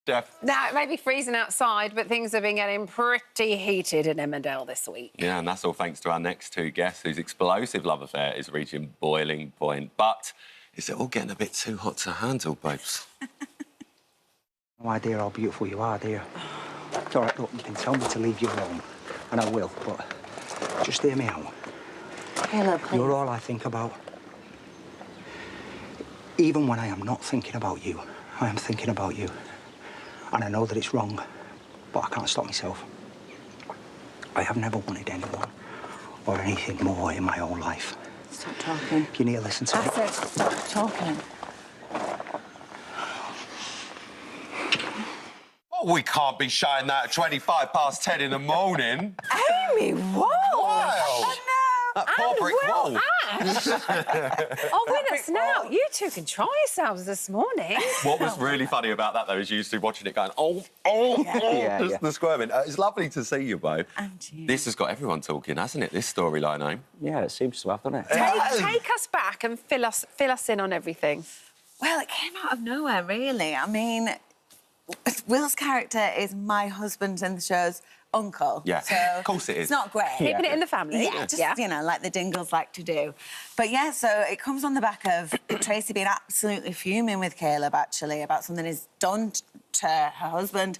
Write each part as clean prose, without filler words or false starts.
Now, it may be freezing outside, but things have been getting pretty heated in Emmerdale this week. Yeah, and that's all thanks to our next two guests whose explosive love affair is reaching boiling point. But is it all getting a bit too hot to handle, babes? No idea how beautiful you are, do you? It's all right, look, you can tell me to leave you alone, and I will, but just hear me out. Caleb, please. You're all I think about. Even when I am not thinking about you, I am thinking about you. And I know that it's wrong, but I can't stop myself. I have never wanted anyone or anything more in my whole life. Stop talking. You need to listen to me. I said stop talking. Oh, we can't be showing that at 10:25 in the morning. Amy, whoa! Wow! That poor brick wall. Oh, with us now. You two can try yourselves this morning. What was really funny about that, though, is you used to watching it going, just the squirming. It's lovely to see you both. And you. This has got everyone talking, hasn't it, this storyline, eh? Yeah, it seems to have, doesn't it? Take us back and fill us in on everything. Well, it came out of nowhere, really. I mean, Will's character is my husband in the show's uncle. Yeah, so of course it is. It's not great. Keeping it in the family. Yeah, just, you know, like the Dingles like to do. But, yeah, so it comes on the back of Tracy being absolutely fuming with Caleb, actually, about something he's done to her husband.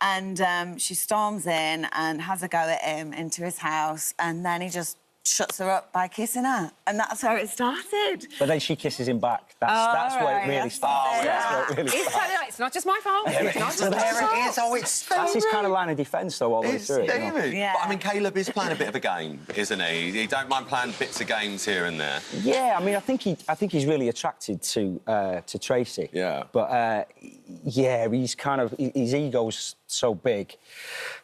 And she storms in and has a go at him into his house, and then he just shuts her up by kissing her. And that's where it started. But then she kisses him back. That's where it really starts. That's where it really starts. It's not just my fault. It's not just my fault. Oh, it's That's his kind of line of defence, though, all the way through. David. Yeah. But, I mean, Caleb is playing a bit of a game, isn't he? He don't mind playing bits of games here and there. Yeah, I mean, I think he's really attracted to Tracy. Yeah. But yeah, he's kind of his ego's so big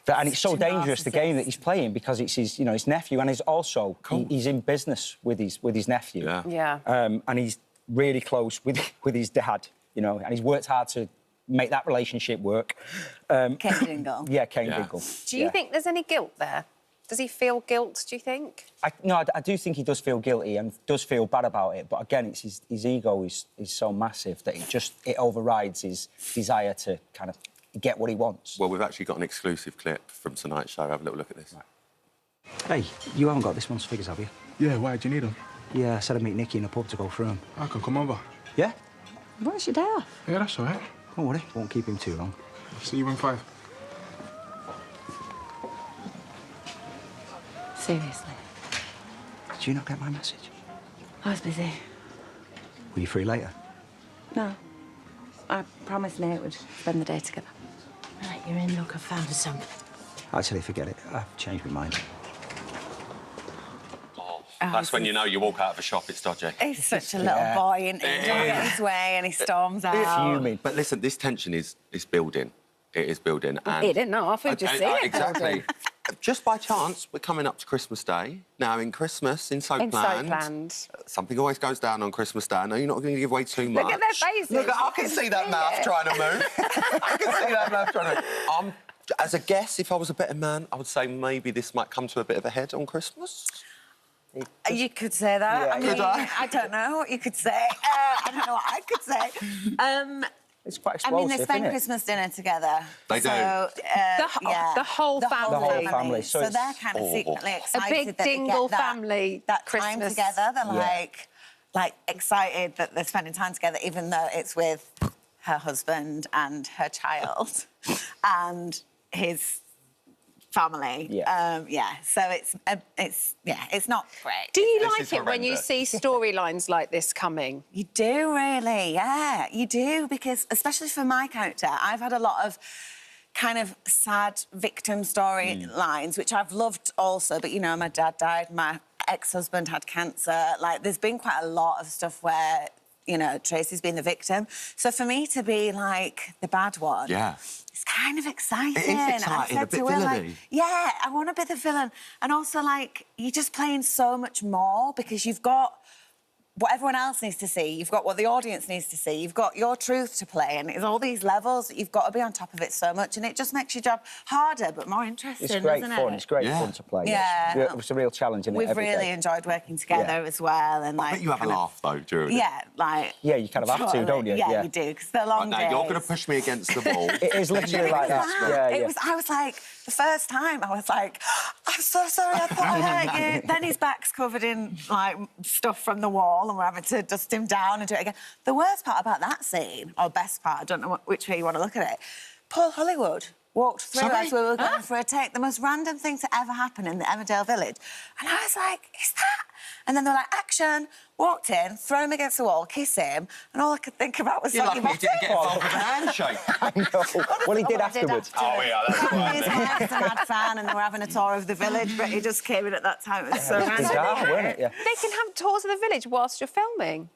that, and it's so dangerous the game that he's playing because it's his his nephew, and he's also he's in business with his nephew. Yeah. And he's really close with his dad, and he's worked hard to make that relationship work. Kane Dingle. Yeah, Kane Dingle. Do you think there's any guilt there? Does he feel guilt, do you think? I do think he does feel guilty and does feel bad about it. But again, it's his ego is so massive that it overrides his desire to kind of get what he wants. Well, we've actually got an exclusive clip from tonight's show. Have a little look at this. Hey, you haven't got this month's figures, have you? Yeah, why? Do you need them? Yeah, I said I'd meet Nikki in the pub to go through them. I can come over. Yeah? Where's your dad? Yeah, that's all right. Don't worry, won't keep him too long. See you in 5. Seriously? Did you not get my message? I was busy. Were you free later? No. I promised Nate we'd spend the day together. Right, you're in. Look, I found something. Actually, forget it. I've changed my mind. That's when you know you walk out of a shop, it's dodgy. He's such a little boy, and he doesn't get his way, and he storms out. Fuming. But listen, this tension is building. It is building. And He didn't know. We've just seen it. Exactly. Just by chance, we're coming up to Christmas Day. Now, in Christmas, in Soapland, something always goes down on Christmas Day. I know you're not going to give away too much. Look at their faces. Look, I can see that mouth trying to move. I can see that mouth trying to move. As a guess, if I was a better man, I would say maybe this might come to a bit of a head on Christmas. You could say that. Yeah, I mean, could I? I don't know what you could say. I don't know what I could say. It's quite I explosive, mean, they spend isn't it? Christmas dinner together. They do. So, The whole family. The whole family. So So they're kind of secretly excited A big that they Dingle get family that Christmas. time together. They're Yeah. like excited that they're spending time together, even though it's with her husband and her child and his family. So it's not great. Do you This like is it when you horrendous. see storylines like this coming? You do, really, yeah, you do, because especially for my character, I've had a lot of kind of sad victim storylines, which I've loved also, but, my dad died, my ex-husband had cancer, there's been quite a lot of stuff where, Tracy's been the victim. So for me to be, the bad one... Yeah. It's kind of exciting. It is exciting, a bit villainy. Yeah, I want to be the villain. And also, you're just playing so much more because you've got what everyone else needs to see, you've got what the audience needs to see, you've got your truth to play, and it's all these levels that you've got to be on top of it so much, and it just makes your job harder but more interesting, It's great isn't fun. it? It's great fun to play. Yeah. It's a real challenge, isn't it? We've every really day. enjoyed working together as well, and I bet you have a laugh, though, during it. Yeah, like... Yeah, you kind of have to, don't you? Yeah, you do, because they're long Right, days. now, you're going to push me against the wall. It is literally like that. Yeah. I was like, the first time, I was like, I'm so sorry, I thought I hurt you. Then his back's covered in, like, stuff from the wall, and we're having to dust him down and do it again. The worst part about that scene, or best part, I don't know which way you want to look at it, Paul Hollywood walked through as we were going for a take, the most random thing to ever happen in the Emmerdale village. And I was like, is that? And then they were like, action, walked in, throw him against the wall, kiss him, and all I could think about was... You're lucky you didn't get involved with a handshake. I know. Well, he did afterwards. Oh, yeah, that's right. His wife's a mad fan, and they were having a tour of the village, but he just came in at that time. It was so It was random. bizarre, wasn't it? Yeah. They can have tours of the village whilst you're filming.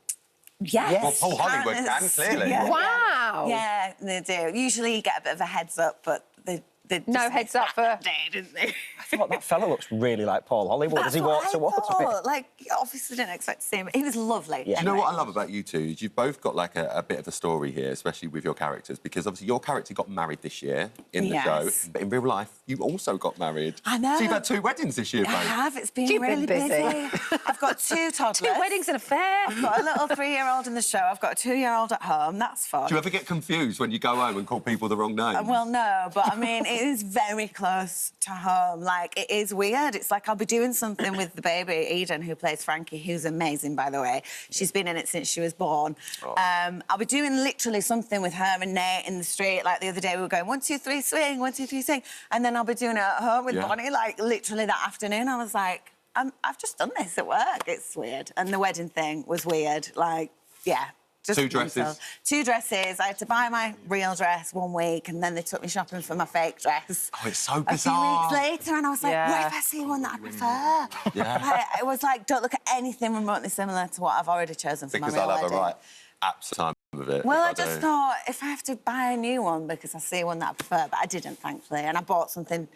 Yes. Well, Paul Hollywood can, clearly. Yeah. Wow. Yeah, they do. Usually you get a bit of a heads up, but they No just heads up for... day, didn't they? I thought that fella looks really like Paul Hollywood as he walked towards me. Like, obviously didn't expect to see him. He was lovely. Yeah. Do you know what I love about you two? Is you've both got, like, a bit of a story here, especially with your characters, because, obviously, your character got married this year in the show, but in real life, you also got married. I know. So you've had 2 weddings this year, babe. I have. It's been You've really been busy. I've got 2 toddlers. 2 weddings and a fair. I've got a little 3-year-old in the show. I've got a 2-year-old at home. That's fun. Do you ever get confused when you go home and call people the wrong name? Well, no, but I mean, it is very close to home. Like, it is weird. It's like I'll be doing something with the baby, Eden, who plays Frankie, who's amazing, by the way. She's been in it since she was born. Oh. I'll be doing literally something with her and Nate in the street. Like, the other day, we were going, 1, 2, 3, swing, 1, 2, 3, swing. And then I'll be doing it at home with Bonnie, like, literally that afternoon. I was like, I've just done this at work. It's weird. And the wedding thing was weird. Like, yeah. Just 2 dresses? mental. 2 dresses. I had to buy my real dress 1 week, and then they took me shopping for my fake dress. Oh, it's so A bizarre. few weeks later, and I was like, what if I see one that I prefer? Yeah. It was like, don't look at anything remotely similar to what I've already chosen for Because my real I'll have wedding. a right absolute time with it. Well, if I just do. thought, if I have to buy a new one because I see one that I prefer, but I didn't, thankfully, and I bought something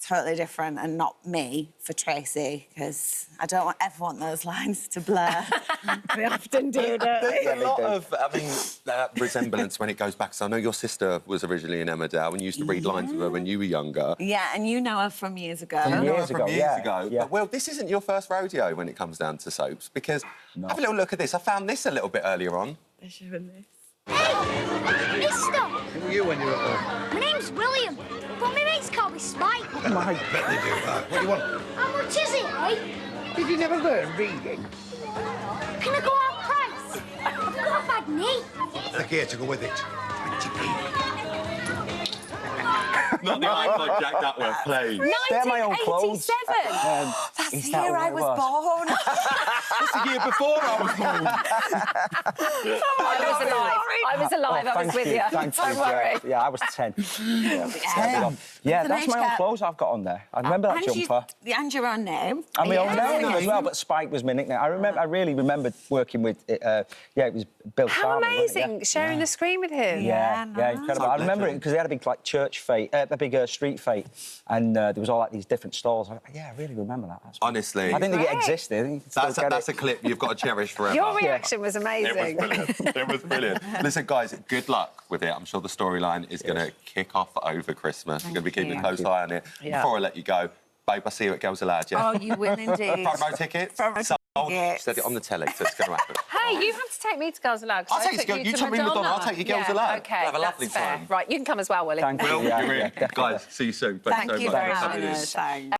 totally different and not me for Tracy, because I don't ever want those lines to blur. We often do, don't we? There's a lot of, I mean, resemblance when it goes back. So I know your sister was originally in Emmerdale and you used to read lines with her when you were younger. Yeah, and you know her from years ago. I know her Years from ago, years yeah, ago. yeah. But, well, this isn't your first rodeo when it comes down to soaps, because have a little look at this. I found this a little bit earlier on. They're showing this. Hey, mister! Who are you when you're at home? My name's William, but my mates call me Spike. I bet they do that. What do you want? How much is it, eh? Did you never learn reading? Can I go out price? I've got a bad knee. Look here to go with it. 20p. Not the eye contact that were playing. They're my own clothes. 1987. That's the Is that year what I it was was? born. That's the year before I was born. I was alive. I was with you. Thank Don't you. worry. Yeah, I was 10. Yeah, An that's age my own gap. clothes I've got on there. I remember that jumper. And your own name. And my own Yeah. name as well, but Spike was my nickname. I really remember working with, it was Bill How Farmer, wasn't it? amazing, sharing the screen with him. Yeah, nice. incredible. So I remember it legend. because they had a big like church fete, a big street fete, and there was all like these different stalls. I really remember that. That's Honestly. I didn't think it Great. existed. I think you can still get That's it. a clip you've got to cherish forever. Your reaction was It was amazing. brilliant. It was brilliant. Listen, guys, good luck with it. I'm sure the storyline is going to kick off over Christmas. You're going to be keeping a close eye on it. Yeah. Before I let you go, babe, I'll see you at Girls Aloud, yeah? Oh, you will indeed. Front row tickets? Front row Sold. tickets. Said it on the telly, so it's going to happen. Hey, you have to take me to Girls Aloud. 'cause I'll I take you took to you took me to Madonna, I'll take you Girls Yeah, Aloud. OK, We'll have a lovely that's fair. time. Right, you can come as well, Willie. Thank you. Will, Yeah, you're in. definitely. Guys, see you soon. Thanks Thank so you much for for having coming in. us. Thanks.